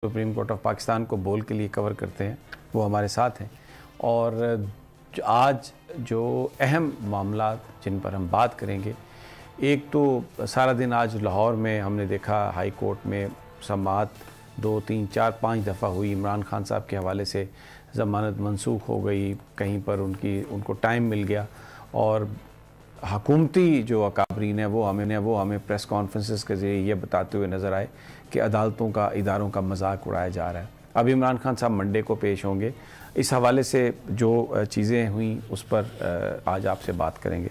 Supreme court of Pakistan को बोल के लिए कवर करते हैं, वो हमारे साथ हैं। और आज जो अहम मामला जिन पर हम बात करेंगे, एक तो सारा दिन आज लाहौर में हमने देखा हाई कोर्ट में समाअत 2, 3, 4, 5 दफ़ा हुई। इमरान खान साहब के हवाले से ज़मानत मनसूख हो गई, कहीं पर उनको टाइम मिल गया और हकूमती जो अकाबरीन है वो हमें प्रेस कॉन्फ्रेंसेस के ज़रिए ये बताते हुए नज़र आए कि अदालतों का, इदारों का मजाक उड़ाया जा रहा है। अब इमरान खान साहब मंडे को पेश होंगे। इस हवाले से जो चीज़ें हुई उस पर आज आपसे बात करेंगे।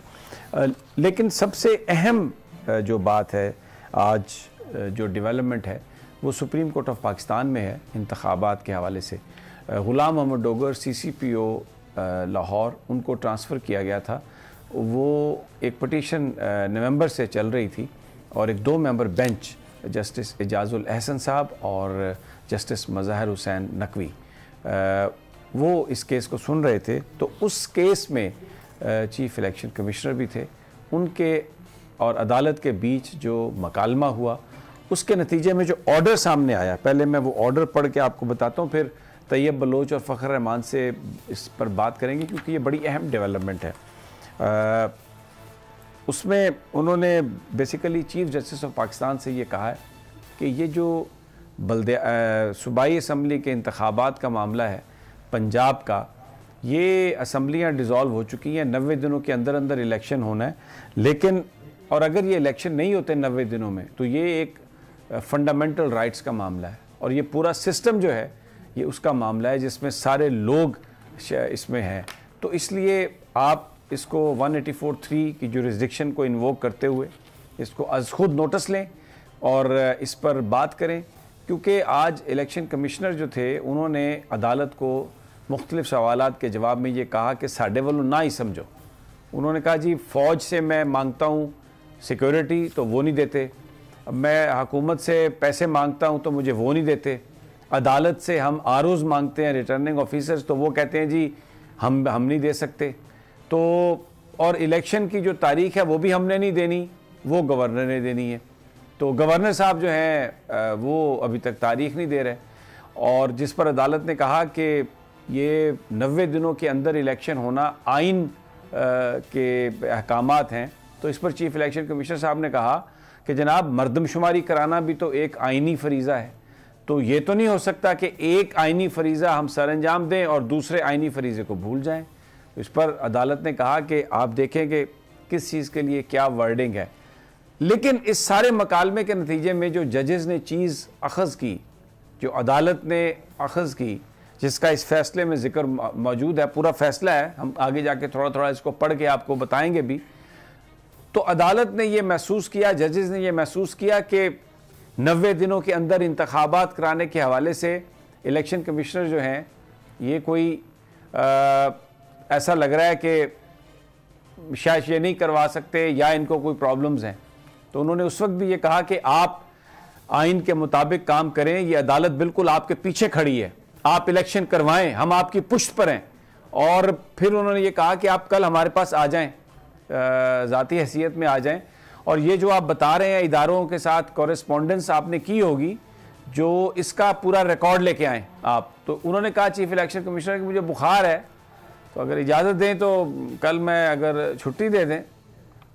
लेकिन सबसे अहम जो बात है आज, जो डेवलपमेंट है वो सुप्रीम कोर्ट ऑफ पाकिस्तान में है। इंतखाबात के हवाले से ग़ुलाम मोहम्मद डोगर CCPO लाहौर, उनको ट्रांसफ़र किया गया था। वो एक पटिशन नवंबर से चल रही थी और एक 2 member bench, justice Ejazul Ahsan साहब और जस्टिस मज़ाहिर हुसैन नकवी, वो इस केस को सुन रहे थे। तो उस केस में चीफ़ इलेक्शन कमिश्नर भी थे। उनके और अदालत के बीच जो मकालमा हुआ, उसके नतीजे में जो ऑर्डर सामने आया, पहले मैं वो ऑर्डर पढ़ के आपको बताता हूँ, फिर तैयब बलोच और फ़खर रहमान से इस पर बात करेंगे क्योंकि ये बड़ी अहम डेवलपमेंट है। उसमें उन्होंने basically chief justice of Pakistan से ये कहा है कि ये जो सूबाई असम्बली के इंतखाबात का मामला है पंजाब का, ये असम्बलियाँ डिज़ोल्व हो चुकी हैं, 90 दिनों के अंदर अंदर इलेक्शन होना है। लेकिन और अगर ये इलेक्शन नहीं होते 90 दिनों में तो ये एक फंडामेंटल राइट्स का मामला है और ये पूरा सिस्टम जो है ये उसका मामला है जिसमें सारे लोग इसमें हैं। तो इसलिए आप इसको 184(3) की जुरिस्डिक्शन को इन्वोक करते हुए इसको अज़ खुद नोटिस लें और इस पर बात करें, क्योंकि आज इलेक्शन कमिश्नर जो थे उन्होंने अदालत को मुख्तलिफ सवालात के जवाब में ये कहा कि साढ़े वालों ना ही समझो। उन्होंने कहा जी फ़ौज से मैं मांगता हूँ सिक्योरिटी तो वो नहीं देते, मैं हुकूमत से पैसे मांगता हूँ तो मुझे वो नहीं देते, अदालत से हम ROs मांगते हैं, रिटर्निंग ऑफिसर्स, तो वो कहते हैं जी हम नहीं दे सकते। तो और इलेक्शन की जो तारीख है वो भी हमने नहीं देनी, वो गवर्नर ने देनी है। तो गवर्नर साहब जो हैं वो अभी तक तारीख नहीं दे रहे और जिस पर अदालत ने कहा कि ये 90 दिनों के अंदर इलेक्शन होना आइन के अहकामात हैं। तो इस पर चीफ इलेक्शन कमिश्नर साहब ने कहा कि जनाब मरदमशुमारी कराना भी तो एक आइनी फरीज़ा है, तो ये तो नहीं हो सकता कि एक आइनी फरीज़ा हम सर अंजाम दें और दूसरे आइनी फरीज़े को भूल जाएं। इस पर अदालत ने कहा कि आप देखेंगे किस चीज़ के लिए क्या वर्डिंग है। लेकिन इस सारे मकालमे के नतीजे में जो जजेस ने चीज़ अखज़ की, जो अदालत ने अखज़ की, जिसका इस फैसले में ज़िक्र मौजूद है, पूरा फैसला है, हम आगे जाके थोड़ा थोड़ा इसको पढ़ के आपको बताएंगे भी। तो अदालत ने ये महसूस किया, जजेस ने ये महसूस किया कि 90 दिनों के अंदर इंतखाबात कराने के हवाले से इलेक्शन कमिश्नर जो हैं ये कोई ऐसा लग रहा है कि शायद ये नहीं करवा सकते या इनको कोई प्रॉब्लम्स हैं। तो उन्होंने उस वक्त भी ये कहा कि आप आइन के मुताबिक काम करें, ये अदालत बिल्कुल आपके पीछे खड़ी है, आप इलेक्शन करवाएं, हम आपकी पुष्ट पर हैं। और फिर उन्होंने ये कहा कि आप कल हमारे पास आ जाएं, ज़ाती हैसियत में आ जाएं, और ये जो आप बता रहे हैं इदारों के साथ कॉरेस्पॉन्डेंस आपने की होगी, जो इसका पूरा रिकॉर्ड लेके आएँ आप। तो उन्होंने कहा चीफ इलेक्शन कमिश्नर कि मुझे बुखार है, तो अगर इजाज़त दें तो कल मैं अगर छुट्टी दे दें।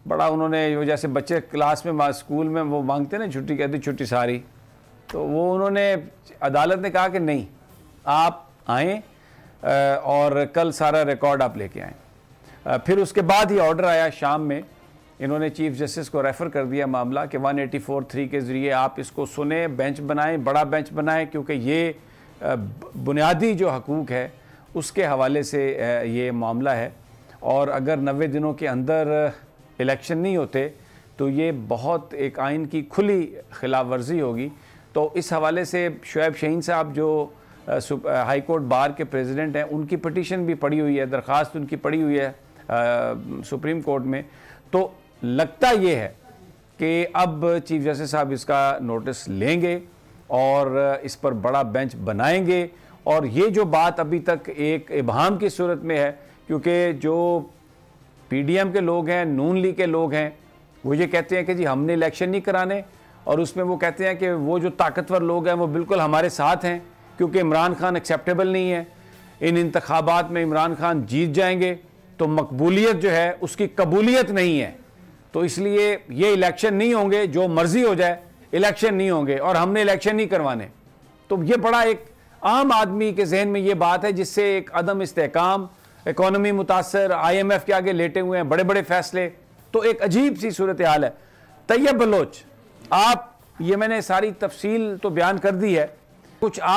बड़ा उन्होंने, जैसे बच्चे क्लास में स्कूल में वो मांगते ना छुट्टी, कहते छुट्टी सारी, तो वो उन्होंने, अदालत ने कहा कि नहीं, आप आएँ और कल सारा रिकॉर्ड आप लेके आएँ। फिर उसके बाद ही ऑर्डर आया शाम में, इन्होंने चीफ जस्टिस को रेफ़र कर दिया मामला कि 184(3) के ज़रिए आप इसको सुने, बेंच बनाएं, बड़ा बेंच बनाएं, क्योंकि ये बुनियादी जो हकूक़ है उसके हवाले से ये मामला है। और अगर 90 दिनों के अंदर इलेक्शन नहीं होते तो ये बहुत एक आइन की खुली खिलाफ वर्जी होगी। तो इस हवाले से शुएब शाहीन साहब जो हाई कोर्ट बार के प्रेसिडेंट हैं, उनकी पटिशन भी पड़ी हुई है, दरख्वास्त उनकी पड़ी हुई है सुप्रीम कोर्ट में। तो लगता ये है कि अब चीफ जस्टिस साहब इसका नोटिस लेंगे और इस पर बड़ा बेंच बनाएंगे। और ये जो बात अभी तक एक इबहाम की सूरत में है, क्योंकि जो PDM के लोग हैं, नून लीग के लोग हैं, वो ये कहते हैं कि जी हमने इलेक्शन नहीं कराने और उसमें वो कहते हैं कि वो जो ताकतवर लोग हैं वो बिल्कुल हमारे साथ हैं क्योंकि इमरान खान एक्सेप्टेबल नहीं है, इन इंतखाबात में इमरान खान जीत जाएंगे तो मकबूलियत जो है उसकी कबूलियत नहीं है, तो इसलिए ये इलेक्शन नहीं होंगे, जो मर्जी हो जाए इलेक्शन नहीं होंगे और हमने इलेक्शन नहीं करवाने। तो ये बड़ा एक आम आदमी के जहन में ये बात है जिससे एक अदम इस्तेहकाम, इकोनॉमी मुतासर, IMF के आगे लेटे हुए हैं, बड़े बड़े फैसले, तो एक अजीब सी सूरत हाल है। तैयब बलोच, आप, ये मैंने सारी तफसील तो बयान कर दी है, कुछ